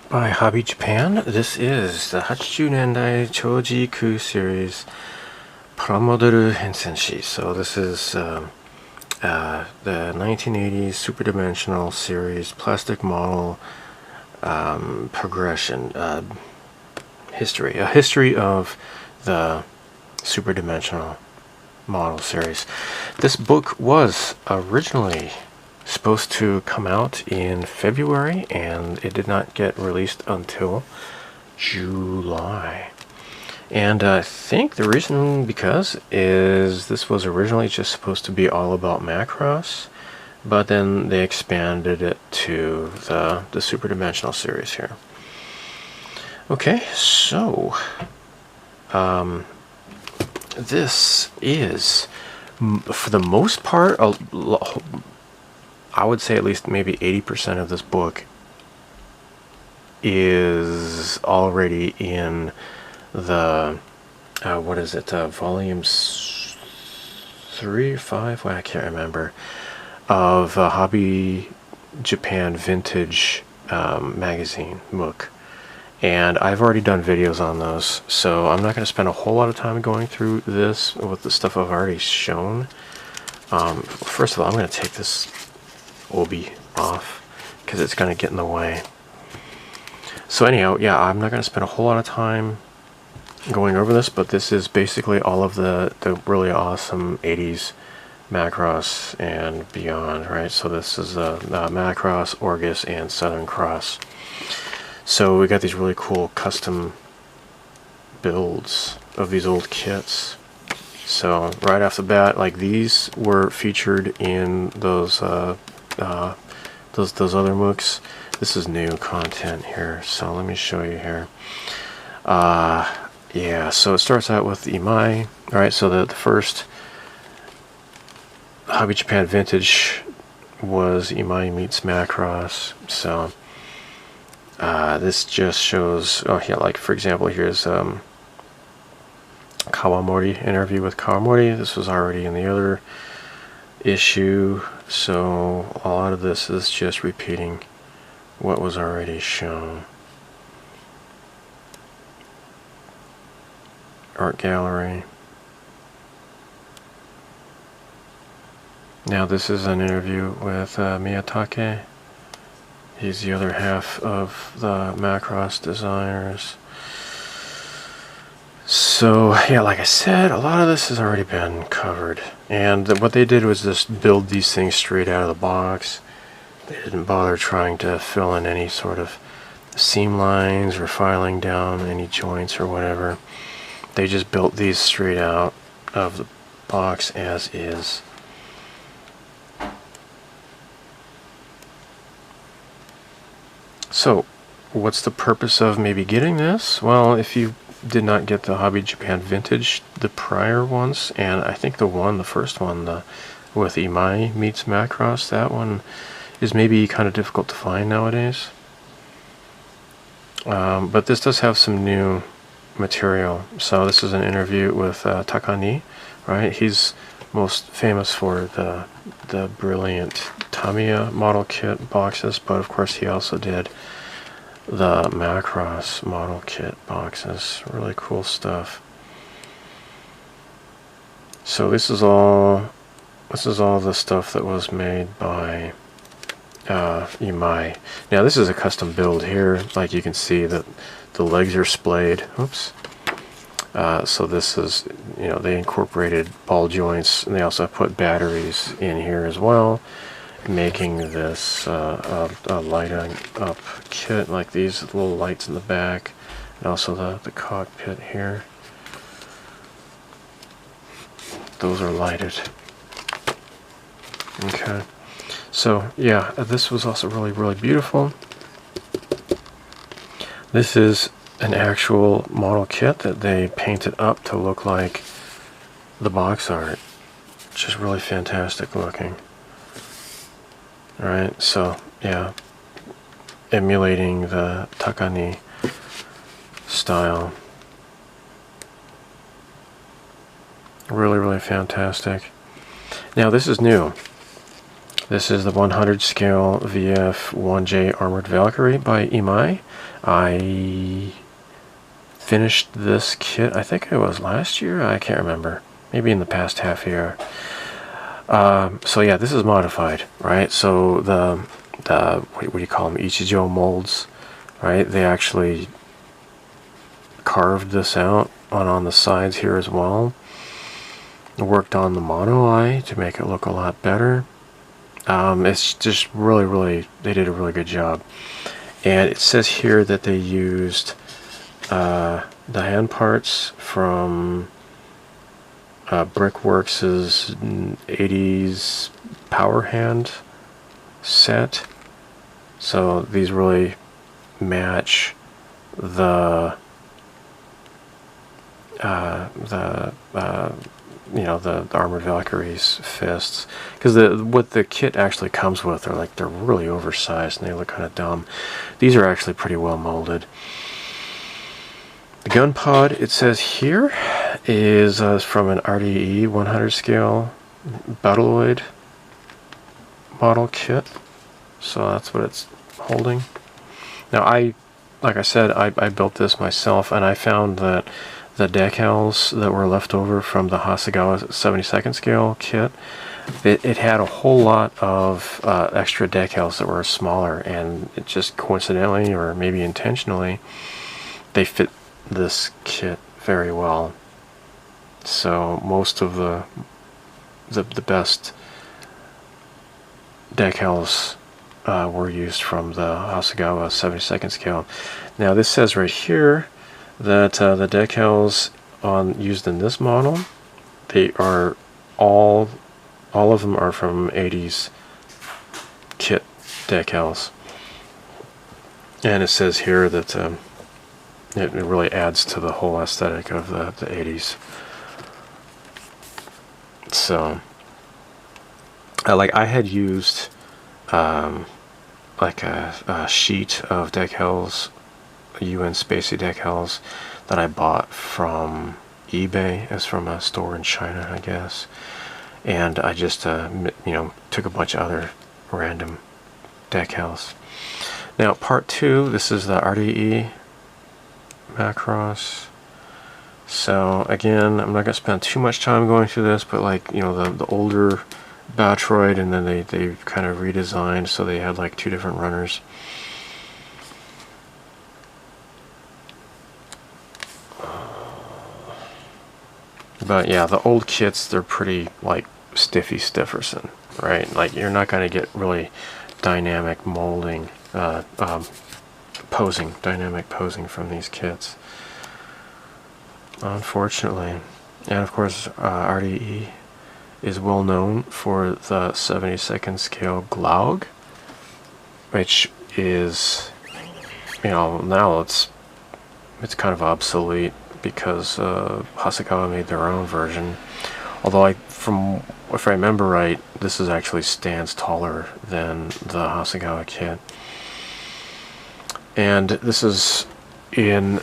By Hobby Japan, this is the 80年代長寿空 series プラモデル変遷史. So this is the 1980s super dimensional series plastic model progression history. A history of the super dimensional model series. This book was originally supposed to come out in February, and it did not get released until July. And I think the reason because is this was originally just supposed to be all about Macross, but then they expanded it to the super dimensional series here. Okay, so this is, for the most part, I would say at least maybe 80% of this book is already in the what is it, volumes 3 or 5, well, I can't remember, of Hobby Japan Vintage magazine book. And I've already done videos on those, so I'm not going to spend a whole lot of time going through this with the stuff I've already shown. First of all, I'm going to take this obi off because it's going to get in the way. So anyhow, yeah, I'm not going to spend a whole lot of time going over this, but this is basically all of the really awesome 80s Macross and beyond, right? So this is Macross, Orgus, and Southern Cross. So we got these really cool custom builds of these old kits. So right off the bat, like, these were featured in those other MOOCs. This is new content here, so let me show you here. Yeah, so it starts out with Imai. All right, so the first Hobby Japan Vintage was Imai meets Macross. So this just shows, oh yeah, like for example, here's Kawamori, interview with Kawamori. This was already in the other issue, so a lot of this is just repeating what was already shown. Art gallery. Now this is an interview with Miyatake. He's the other half of the Macross designers. So yeah, like I said, a lot of this has already been covered, and what they did was just build these things straight out of the box. They didn't bother trying to fill in any sort of seam lines or filing down any joints or whatever. They just built these straight out of the box as is. So what's the purpose of maybe getting this? Well, if you did not get the Hobby Japan Vintage, the prior ones, and I think the first one, with Imai meets Macross, that one is maybe kind of difficult to find nowadays. But this does have some new material. So this is an interview with Takani, right? He's most famous for the brilliant Tamiya model kit boxes, but of course he also did the Macross model kit boxes. Really cool stuff. So this is all the stuff that was made by Imai. Now this is a custom build here. Like you can see that the legs are splayed. Oops. So this is, you know, they incorporated ball joints, and they also put batteries in here as well, making this a lighting up kit, like these little lights in the back, and also the cockpit here. Those are lighted. Okay. So yeah, this was also really beautiful. This is an actual model kit that they painted up to look like the box art, which is really fantastic looking. Alright, so yeah, emulating the Takani style. Really fantastic. Now this is new. This is the 100 scale VF1J Armored Valkyrie by Imai. I finished this kit, I think it was last year, I can't remember. Maybe in the past half year. So yeah, this is modified, right? So the what do you call them? Ichijo molds, right? They actually carved this out on the sides here as well. Worked on the mono eye to make it look a lot better. It's just really, they did a really good job. And it says here that they used the hand parts from Brickworks' 80s Power Hand set. So these really match the the Armored Valkyrie's fists, because what the kit actually comes with they're really oversized and they look kind of dumb. These are actually pretty well molded. The gun pod, it says here, is from an RDE 100 scale Battleoid model kit. So that's what it's holding. Now like I said, I built this myself, and I found that the decals that were left over from the Hasegawa 72nd scale kit, it had a whole lot of extra decals that were smaller, and it just coincidentally, or maybe intentionally, they fit this kit very well. So most of the best decals were used from the Hasegawa 72nd scale. Now this says right here that the decals used in this model, they are all of them are from 80s kit decals, and it says here that it really adds to the whole aesthetic of the 80s. So I had used like a sheet of decals, UN Spacey decals, that I bought from eBay. It's from a store in China, I guess. And I just took a bunch of other random decals. Now part 2, this is the Arii Macross. So again, I'm not going to spend too much time going through this, but the older Batroid, and then they kind of redesigned, so they had like 2 different runners. But yeah, the old kits, they're pretty like stiffy stifferson, right? Like you're not going to get really dynamic molding, dynamic posing from these kits, unfortunately. And of course, RDE is well known for the 72nd scale Glaug, which is, now it's kind of obsolete because Hasegawa made their own version. Although if I remember right, this actually stands taller than the Hasegawa kit. And this is in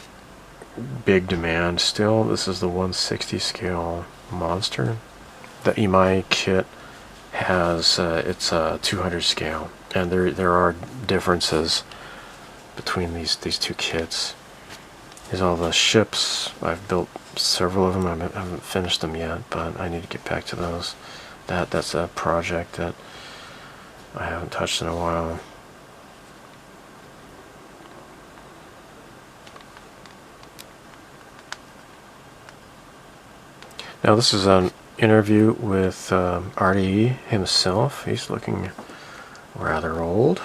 big demand still. This is the 160 scale monster. The Imai kit has it's a 200 scale, and there are differences between these 2 kits. Here's all the ships. I've built several of them. I haven't finished them yet, but I need to get back to those. That's a project that I haven't touched in a while. Now this is an interview with RDE himself. He's looking rather old,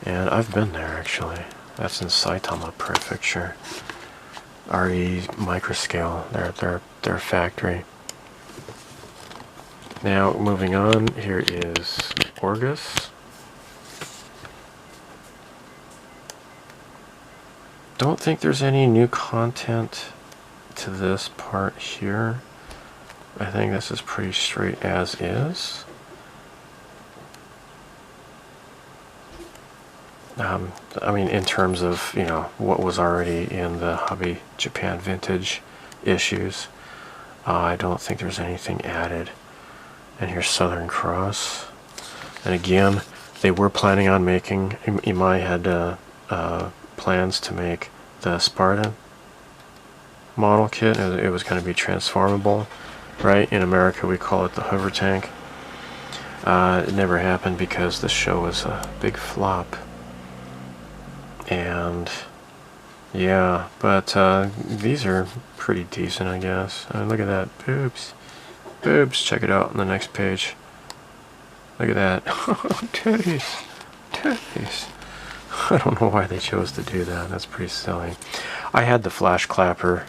and I've been there actually. That's in Saitama Prefecture. RE Microscale, their factory. Now moving on, here is Orgus. Don't think there's any new content to this part here. I think this is pretty straight as is. I mean, in terms of, what was already in the Hobby Japan Vintage issues, I don't think there's anything added. And here's Southern Cross. And again, they were planning on making, Imai had plans to make the Spartan model kit. It was going to be transformable, right? In America we call it the hover tank. It never happened because the show was a big flop. And yeah, but these are pretty decent, I guess. Look at that, boobs. Boobs, check it out on the next page. Look at that. Titties. Titties. I don't know why they chose to do that. That's pretty silly. I had the Flash Clapper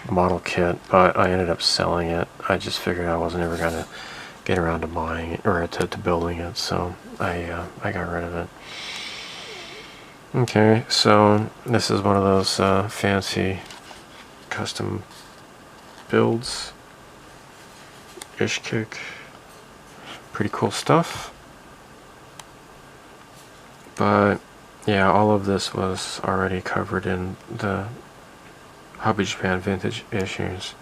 model kit, but I ended up selling it. I just figured I wasn't ever going to get around to buying it, or to building it, so I got rid of it. Okay, so this is one of those fancy custom builds. Ishkick. Pretty cool stuff. But yeah, all of this was already covered in the Hobby Japan vintage issues.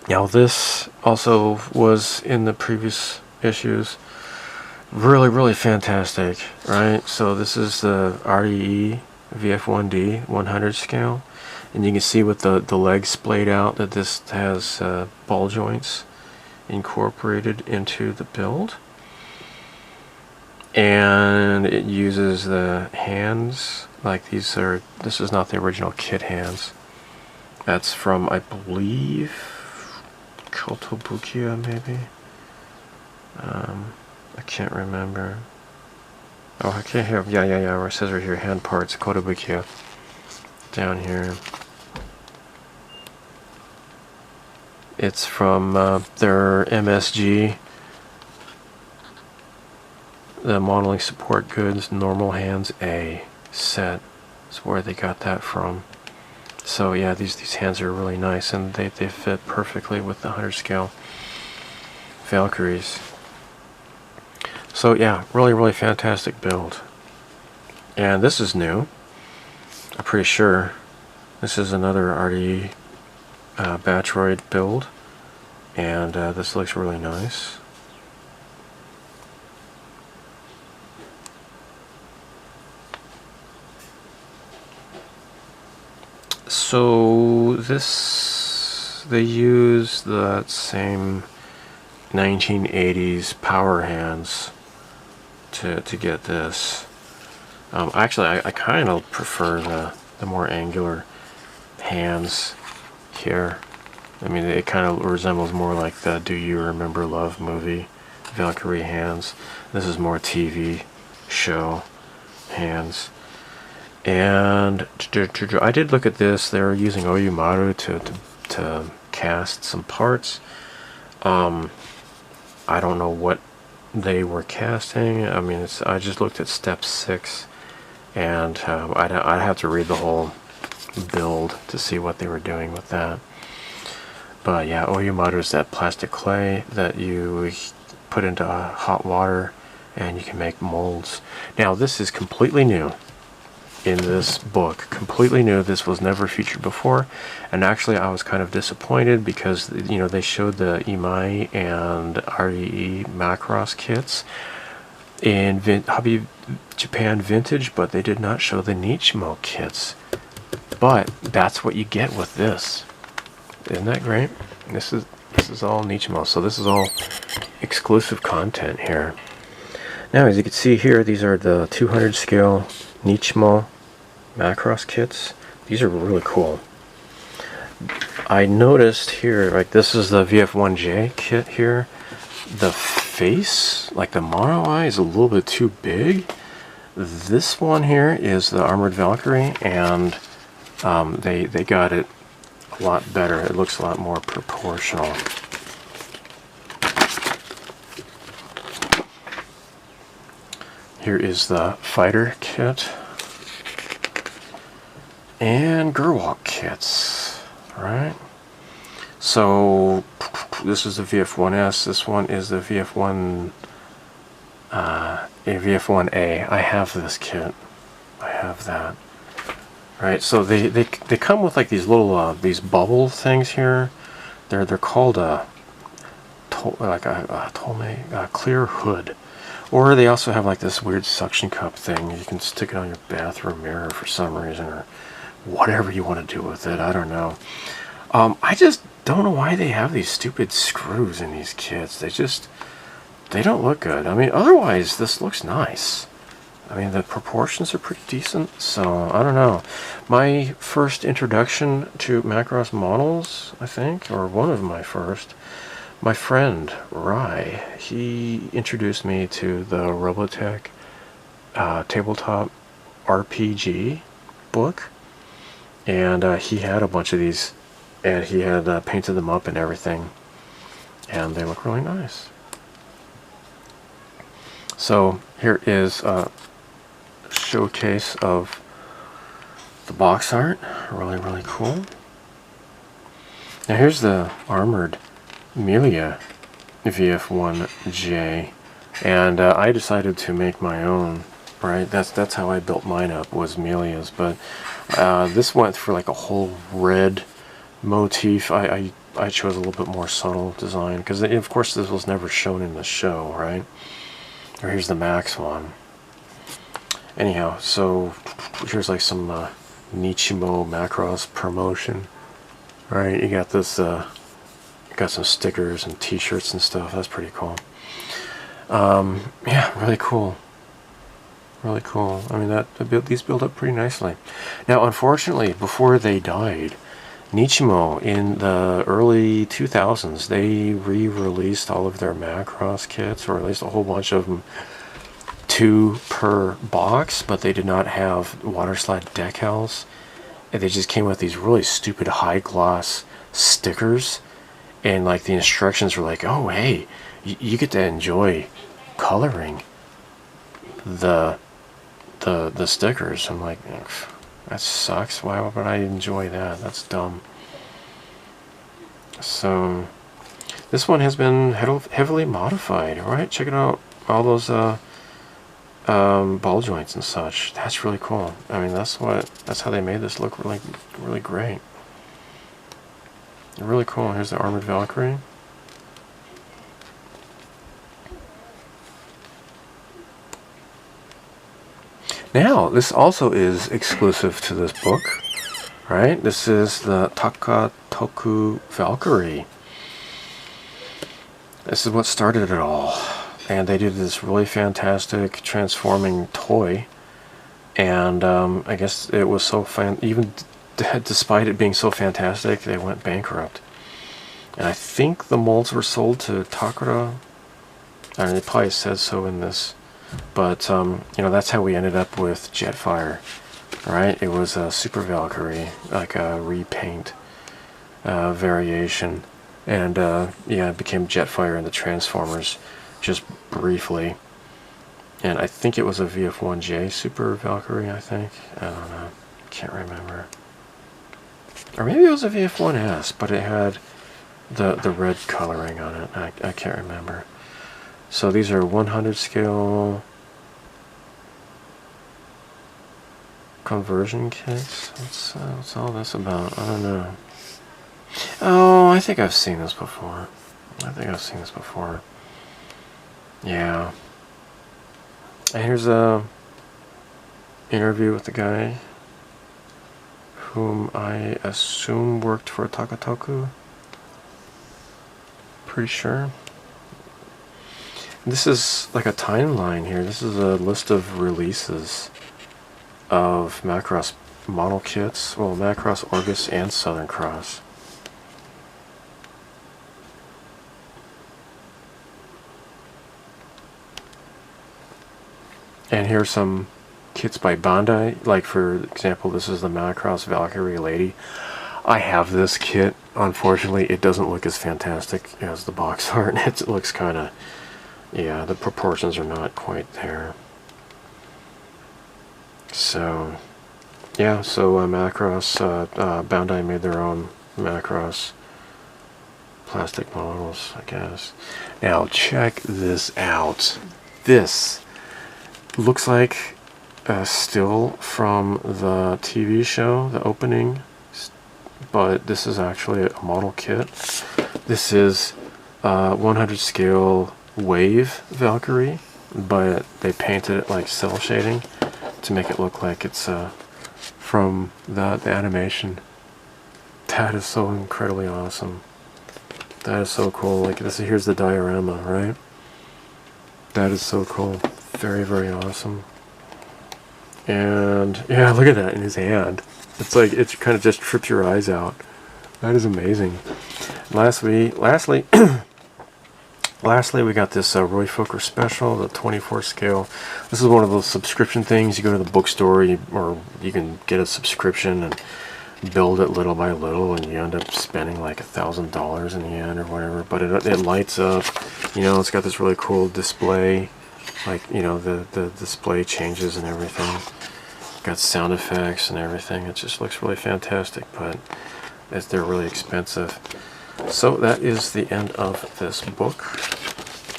Now this also was in the previous issues. Really fantastic, right? So this is the Arii VF1D 100 scale, and you can see with the legs splayed out that this has ball joints incorporated into the build, and it uses the hands like these are. This is not the original kit hands. That's from, I believe, Kotobukiya, maybe. I can't remember. Oh, I can't have. Yeah. Where it says right here, hand parts, Kotobukiya. Down here. It's from their MSG, the Modeling Support Goods Normal Hands A set. That's where they got that from. So yeah, these hands are really nice, and they fit perfectly with the 100 scale Valkyries. So yeah, really fantastic build. And this is new. I'm pretty sure this is another Arii Batroid build, and this looks really nice. So this, they use that same 1980s power hands to get this. Actually, I kind of prefer the more angular hands here. I mean, it kind of resembles more like the Do You Remember Love movie Valkyrie hands. This is more TV show hands. And I did look at this. They're using Oyumaru to cast some parts. I don't know what they were casting. I mean, I just looked at step 6, and I'd have to read the whole build to see what they were doing with that. But yeah, Oyumaru is that plastic clay that you put into hot water and you can make molds. Now this is completely new in this book, completely new. This was never featured before, and actually I was kind of disappointed because, you know, they showed the Imai and Arii Macross kits in Hobby Japan Vintage, but they did not show the Nichimo kits. But that's what you get with this. Isn't that great? This is all Nichimo, so this is all exclusive content here. Now, as you can see here, these are the 200 scale Nichimo Macross kits. These are really cool. I noticed here, like, this is the VF1J kit here. The face, like the Maro eye, is a little bit too big. This one here is the Armored Valkyrie, and they got it a lot better. It looks a lot more proportional. Here is the fighter kit and Gerwalk kits, right? So this is the VF1S. This one is the VF1A. I have this kit. I have that. Right. So they come with like these little these bubble things here. They're called clear hood. Or they also have like this weird suction cup thing. You can stick it on your bathroom mirror for some reason, or whatever you want to do with it. I don't know. I just don't know why they have these stupid screws in these kits. They don't look good. I mean, otherwise this looks nice. I mean, the proportions are pretty decent, so I don't know. My first introduction to Macross models, I think, or one of my first, my friend Arii, he introduced me to the Robotech tabletop RPG book, and he had a bunch of these, and he had painted them up and everything, and they look really nice. So here is showcase of the box art. Really cool. Now here's the armored Melia VF1J, and I decided to make my own. Right, that's how I built mine up, was Melia's, but this went for like a whole red motif. I chose a little bit more subtle design because of course this was never shown in the show, right? Or here's the Max one. Anyhow, so here's like some Nichimo Macross promotion. Right, you got this, you got some stickers and t-shirts and stuff. That's pretty cool. Yeah, really cool. Really cool. I mean, these build up pretty nicely. Now, unfortunately, before they died, Nichimo in the early 2000s, they re-released all of their Macross kits, or at least a whole bunch of them, 2 per box, but they did not have water slide decals, and they just came with these really stupid high gloss stickers, and like the instructions were like, oh hey, you get to enjoy coloring the stickers. I'm like, that sucks. Why would I enjoy that? That's dumb. So this one has been heavily modified. All right, check it out. All those ball joints and such. That's really cool. I mean, that's how they made this look really great. Really cool. Here's the armored Valkyrie. Now, this also is exclusive to this book, right? This is the Takatoku Valkyrie. This is what started it all. And they did this really fantastic transforming toy. And I guess it was so even despite it being so fantastic, they went bankrupt. And I think the molds were sold to Takara. I mean, it probably says so in this. But, you know, that's how we ended up with Jetfire, right? It was a Super Valkyrie, like a repaint variation. And, yeah, it became Jetfire in the Transformers just briefly. And I think it was a VF1J Super Valkyrie, I think. I don't know. Can't remember. Or maybe it was a VF1S, but it had the red coloring on it. I can't remember. So these are 100 scale conversion kits. What's all this about? I don't know. Oh, I think I've seen this before. Yeah. And here's a interview with the guy whom I assume worked for Takatoku. Pretty sure. This is like a timeline here. This is a list of releases of Macross model kits. Well, Macross, Orgus, and Southern Cross. And here's some kits by Bandai. Like, for example, this is the Macross Valkyrie Lady. I have this kit. Unfortunately, it doesn't look as fantastic as the box art. It looks kind of... yeah, the proportions are not quite there. So, yeah, so Macross, Bandai made their own Macross plastic models, I guess. Now, check this out. This looks like a still from the TV show, the opening, but this is actually a model kit. This is 100 scale wave Valkyrie, but they painted it like cell shading to make it look like it's from the animation. That is so incredibly awesome. That is so cool. Like this, here's the diorama, right? That is so cool. Very, very awesome. And yeah, look at that in his hand. It's like, it kind of just trips your eyes out. That is amazing. Lastly, we got this Roy Fokker special, the 24 scale. This is one of those subscription things. You go to the bookstore, or you can get a subscription and build it little by little, and you end up spending like $1,000 in the end or whatever. But it lights up. You know, it's got this really cool display. Like, you know, the display changes and everything. Got sound effects and everything. It just looks really fantastic, but they're really expensive. So that is the end of this book.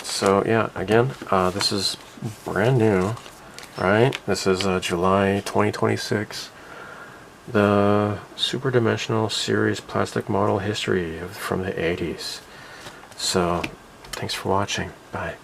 So yeah, again, this is brand new, right? This is July 2026. The Super Dimensional Series Plastic Model History from the 80s. So thanks for watching. Bye.